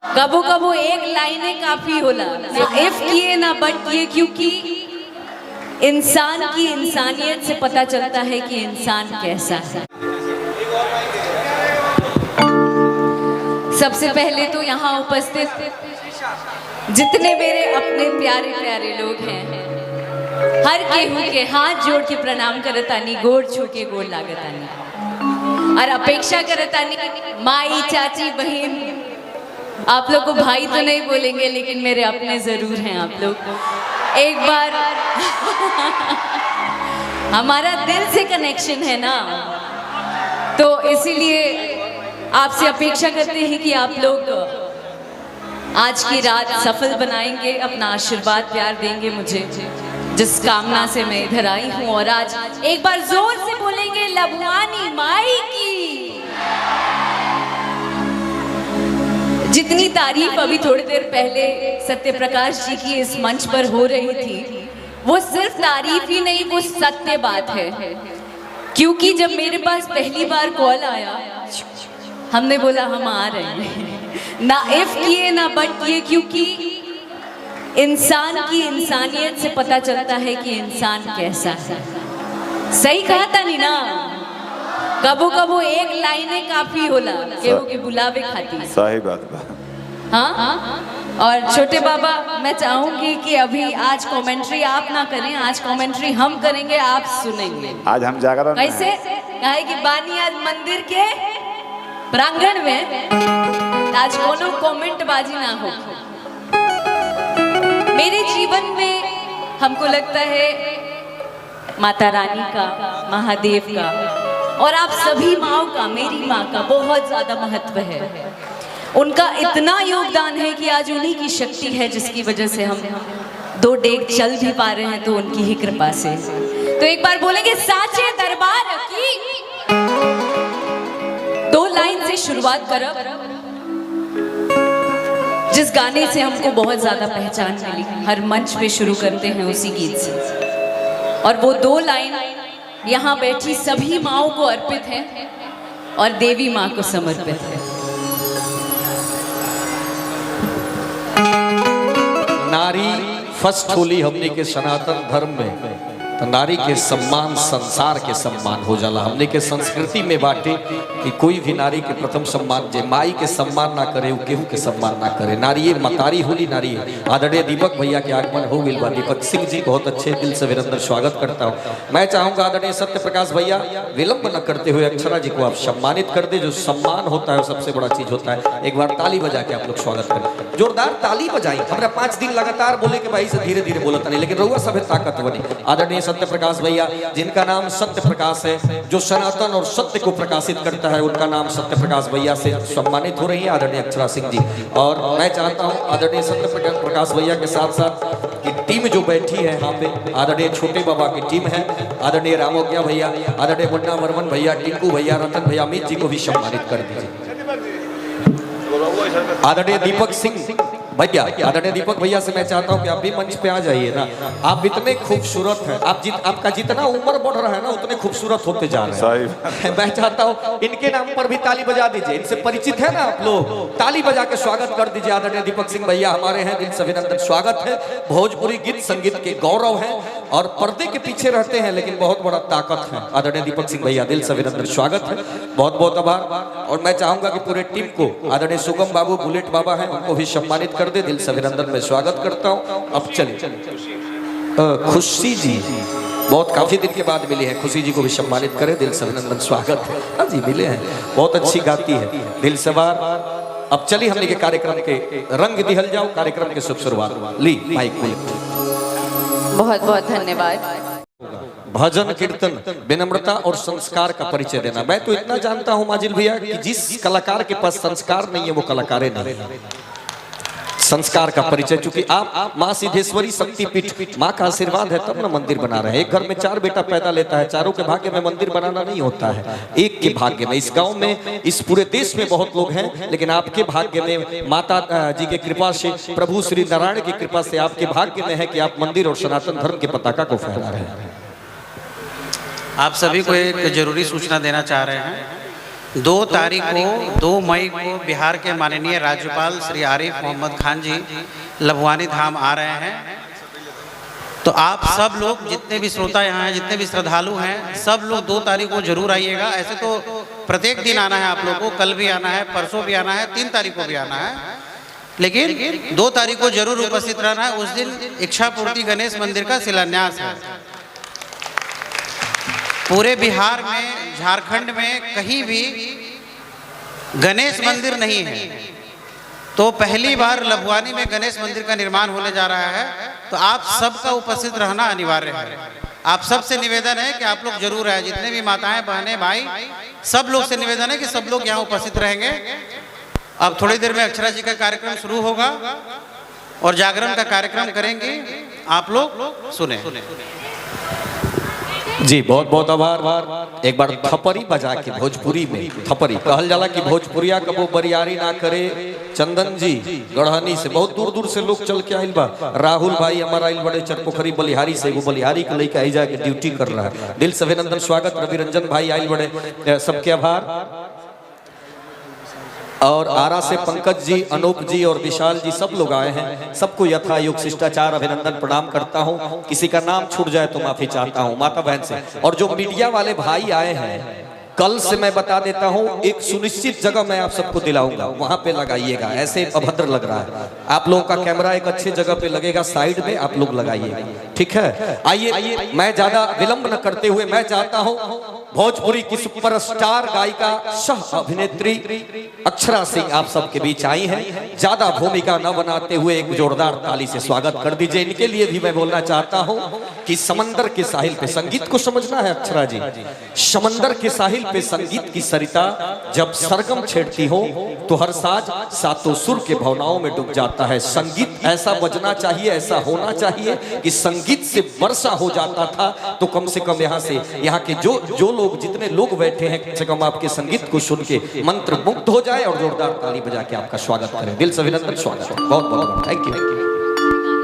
कबो कबो एक लाइने काफी होला, ना इफ किए ना बट किए, क्योंकि इंसान की इंसानियत से पता चलता है कि इंसान कैसा है। सबसे पहले तो यहाँ उपस्थित जितने मेरे अपने प्यारे प्यारे लोग हैं, हर केहू के हाथ जोड़ के प्रणाम करतानी, गोड़ छू के गोड़ लागतानी और अपेक्षा करतानी माई चाची बहन, आप लोग को भाई तो नहीं बोलेंगे लेकिन मेरे अपने जरूर हैं आप लोग। एक बार हमारा दिल से कनेक्शन है ना, तो इसीलिए आपसे अपेक्षा करते हैं कि आप लोग आज की रात सफल बनाएंगे, अपना आशीर्वाद प्यार देंगे मुझे, जिस कामना से मैं इधर आई हूँ। और आज एक बार जोर से बोलेंगे लभवानी माई की। जितनी तारीफ अभी थोड़ी देर पहले सत्य प्रकाश जी की इस मंच पर हो रही थी, वो सिर्फ तारीफ ही नहीं, वो सत्य बात है। क्योंकि जब मेरे पास पहली बार कॉल आया, हमने बोला हम आ रहे हैं, ना इफ किए ना बट किए, क्योंकि इंसान की इंसानियत से पता चलता है कि इंसान कैसा है। सही कहा था नी ना, कबो कबो एक लाइने काफी होला केहू के बुलावे खातिर। सही बात बा। हाँ, और छोटे बाबा मैं चाहूंगी कि अभी आज कमेंट्री आप ना करें, आज कमेंट्री हम करेंगे, आप सुनेंगे। आज हम जागरण कैसे कहे कि बानी आज मंदिर के प्रांगण में, आज कोनो कमेंट बाजी ना हो। मेरे जीवन में हमको लगता है माता रानी का, महादेव का और आप सभी माओ का, मेरी माँ का बहुत ज्यादा महत्व है। उनका इतना योगदान है कि आज उन्हीं की शक्ति है जिसकी वजह से हम दो डेग चल भी पा रहे हैं, तो उनकी ही कृपा से। तो एक बार बोलेंगे साचे दरबार की। दो लाइन से शुरुआत करब, जिस गाने से हमको बहुत ज्यादा पहचान मिली, हर मंच पे शुरू करते हैं उसी गीत से, और वो दो लाइन यहाँ बैठी सभी माओं को अर्पित है और देवी माँ को समर्पित है। नारी फर्स्ट होली हमने के सनातन धर्म में, तो नारी के सम्मान संसार के सम्मान हो जाला। हमने के संस्कृति में बाटे कि कोई भी नारी के प्रथम सम्मान, जे माई के सम्मान ना करे वो केहू के सम्मान ना करे। नारी ये मतारी होली नारी है। आदरणीय दीपक भैया के आगमन हो गई बा। दीपक सिंह जी बहुत अच्छे दिल से विनम्र स्वागत करता हूँ। मैं चाहूंगा आदरणीय सत्य प्रकाश भैया विलंब न करते हुए अक्षरा जी को आप सम्मानित कर दे। जो सम्मान होता है वो सबसे बड़ा चीज होता है। एक बार ताली बजा के आप लोग स्वागत करें, जोरदार ताली बजाई। हमारा 5 दिन लगातार बोले के भाई से धीरे धीरे बोलता नहीं, लेकिन रहुआ सब ताकत बनी। आदरणीय सत्य प्रकाश भैया जिनका नाम सत्य प्रकाश है, जो सनातन और सत्य को प्रकाशित करता है, उनका नाम सत्य प्रकाश भैया से सम्मानित हो रही है आदरणीय अक्षरा सिंह जी। और मैं चाहता हूं आदरणीय सत्य प्रकाश भैया के साथ साथ कि टीम जो बैठी है यहाँ पे, आदरणीय छोटे बाबा की टीम है, आदरणीय रामोग्या भैया, आदरणीय मुन्ना वर्मन भैया, टिंकू भैया, रतन भैया, अमित जी को भी सम्मानित कर दीजिए। आदरणीय दीपक सिंह भैया, आदरणीय दीपक भैया से मैं चाहता हूं कि आप भी मंच पे आ जाइए ना। आप इतने खूबसूरत हैं, आपका जितना उम्र बढ़ रहा है ना उतने खूबसूरत होते जा रहे हैं। मैं चाहता हूं इनके नाम पर भी ताली बजा दीजिए। इनसे परिचित है ना आप लोग, ताली बजा के स्वागत कर दीजिए। आदरणीय दीपक सिंह भैया हमारे हैं, दिल से अभिनंदन स्वागत है। भोजपुरी गीत संगीत के गौरव हैं और पर्दे के पीछे रहते हैं लेकिन बहुत बड़ा ताकत है। आदरणीय दीपक सिंह भैया दिल से अभिनंदन स्वागत है, बहुत बहुत आभार। और मैं चाहूंगा कि पूरे टीम को, आदरणीय सुगम बाबू, बुलेट बाबा हैं, उनको भी सम्मानित कर दे। दिल से अभिनंदन में स्वागत करता हूं। अब चलिए खुशी जी बहुत काफी दिन के बाद मिली है, खुशी जी को भी सम्मानित करें। दिल से अभिनंदन स्वागत है। हाँ जी मिले हैं, बहुत अच्छी गाती है, दिल से बार। अब चलिए हमने के कार्यक्रम के रंग दिहल जाओ, कार्यक्रम के शुभ शुरुआत ली माइक को। बहुत बहुत धन्यवाद। भजन कीर्तन, विनम्रता और संस्कार का परिचय देना। मैं तो इतना जानता हूं माजिल भैया कि जिस कलाकार के पास संस्कार नहीं है वो कलाकार नहीं। संस्कार का परिचय, चूंकि आप माँ सिद्धेश्वरी शक्तिपीठ, माँ का आशीर्वाद है तब ना मंदिर बना रहे हैं। एक घर में 4 बेटा पैदा लेता है, चारों के भाग्य में मंदिर बनाना नहीं होता है, एक के भाग्य में। इस गांव में, इस पूरे देश में बहुत लोग हैं, लेकिन आपके भाग्य में माता जी की कृपा से, प्रभु श्री नारायण की कृपा से आपके भाग्य में है कि आप मंदिर और सनातन धर्म के पताका को फहरा रहे हैं। आप सभी को एक जरूरी सूचना देना चाह रहे हैं 2 तारीख को 2 मई को बिहार के माननीय राज्यपाल श्री आरिफ मोहम्मद खान जी लभवानी धाम आ रहे हैं। तो आप सब लोग जितने भी श्रोता यहाँ हैं, जितने भी श्रद्धालु हैं, सब लोग 2 तारीख को जरूर आइएगा। ऐसे तो प्रत्येक दिन आना है आप लोग को, कल भी आना है, परसों भी आना है, 3 तारीख को भी आना है, लेकिन 2 तारीख को जरूर उपस्थित रहना है। उस दिन इच्छापूर्ति गणेश मंदिर का शिलान्यास है। पूरे बिहार में, झारखंड में कहीं भी गणेश मंदिर नहीं है, तो पहली बार लभवानी में गणेश मंदिर का निर्माण होने जा रहा है। तो आप सबका उपस्थित रहना अनिवार्य है। आप सबसे निवेदन है कि आप लोग जरूर आए, जितने भी माताएं, बहनें, भाई, सब लोग से निवेदन है कि सब लोग यहाँ उपस्थित रहेंगे। अब थोड़ी देर में अक्षरा जी का कार्यक्रम शुरू होगा और जागरण का कार्यक्रम करेंगे, आप लोग सुने। जी बहुत बहुत आभार। एक बार थपरी बजा के भोजपुरी में, थपरी कहल जाला कि भोजपुरिया कबो बरियारी ना करे। चंदन जी गढ़हनी से बहुत दूर दूर से लोग चल के आइल बा। राहुल भाई हमारा आइल बड़े चरपोखरी बलिहारी से, वो बलिहारी के लेके आई जाके ड्यूटी कर रहा है। दिल से अभिनंदन, स्वागत। रवि रंजन भाई आइल बड़े, सबके आभार। और आरा से पंकज जी, अनूप जी और विशाल जी सब लोग आए हैं। सबको यथा योग शिष्टाचार अभिनंदन प्रणाम करता हूं। किसी का नाम छूट जाए तो माफी चाहता हूं माता बहन से। और जो मीडिया वाले भाई आए हैं, कल से मैं बता देता हूं, एक सुनिश्चित जगह मैं आप सबको दिलाऊंगा, वहां पे लगाइएगा। ऐसे अभद्र लग रहा है। आप लोगों का कैमरा एक अच्छे जगह पे लगेगा, साइड में आप लोग लगाइएगा, ठीक है। आइए, मैं ज्यादा विलंब न करते हुए मैं चाहता हूं भोजपुरी की सुपरस्टार गायिका सह अभिनेत्री अक्षरा सिंह आप सबके बीच आई हैं। ज्यादा भूमिका न बनाते हुए एक जोरदार ताली से स्वागत कर दीजिए। इनके लिए भी मैं बोलना चाहता हूं कि समंदर के साहिल पे, संगीत को समझना है अक्षरा जी, समंदर के साहिल पे संगीत की सरिता जब सरगम छेड़ती हो तो हर साज सातों सुर के भावनाओं में डूब जाता है। संगीत ऐसा बजना चाहिए, ऐसा होना चाहिए कि संगीत से वर्षा हो जाता था। तो कम से कम यहाँ से, यहाँ के जो लोग, जितने लोग बैठे हैं, कम से कम आपके संगीत को सुन के मंत्र मुग्ध हो जाए और जोरदार ताली बजा के आपका स्वागत करें। दिल से अभिनंदन, स्वागत, बहुत बहुत थैंक यू।